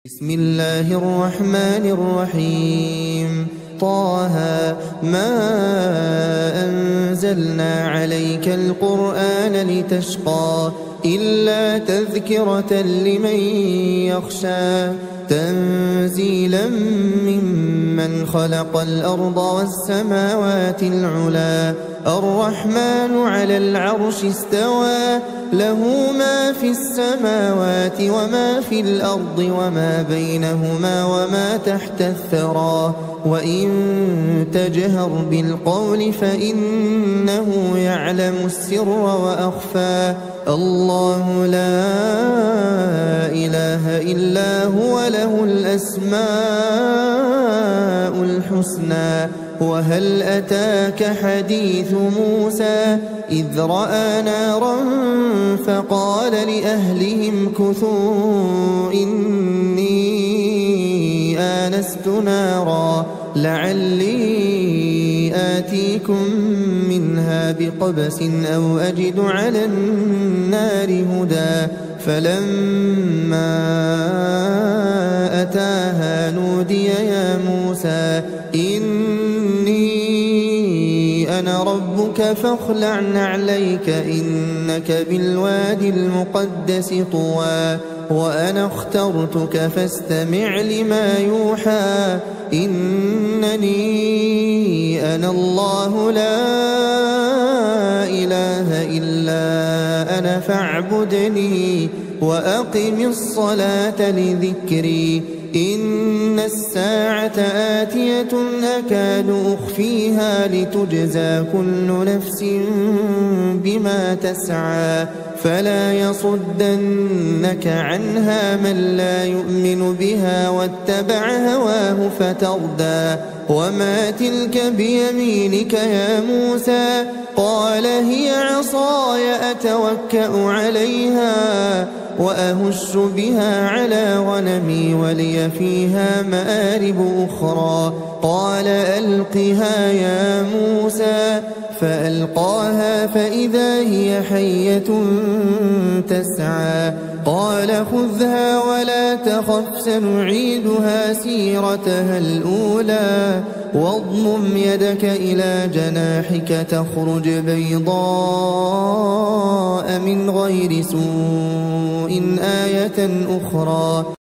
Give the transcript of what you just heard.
بسم الله الرحمن الرحيم. طه ما أنزلنا عليك القرآن لتشقى إلا تذكرة لمن يخشى تنزيلا ممن خلق الأرض والسماوات العلى الرحمن على العرش استوى له ما في السماوات وما في الأرض وما بينهما وما تحت الثرى وإن تجهر بالقول فإنه يعلم السر وأخفى الله لا إله إلا هو له الأسماء الحسنى. وهل أتاك حديث موسى إذ رأى نارا فقال لأهلهم كثوا إني آنست نارا لعلي آتيكم منها بقبس أو أجد على النار هدى فلما أتاها نودي يا موسى إني أنا ربك فاخلع نعليك إنك بالوادي المقدس طوى وأنا اخترتك فاستمع لما يوحى إنني أنا الله لا إله إلا أنا فاعبدني وأقم الصلاة لذكري إن الساعة آتية أكاد أخفيها لتجزى كل نفس بما تسعى فلا يصدنك عنها من لا يؤمن بها واتبع هواه فتردى وما تلك بيمينك يا موسى قال هي عصاي أتوكأ عليها وأهش بها على غنمي ولي فيها مآرب أخرى قال ألقها يا موسى فألقاها فإذا هي حية تسعى قال خذها ولا تخف سنعيدها سيرتها الأولى واضمم يدك إلى جناحك تخرج بيضاء من غير سوء آية أخرى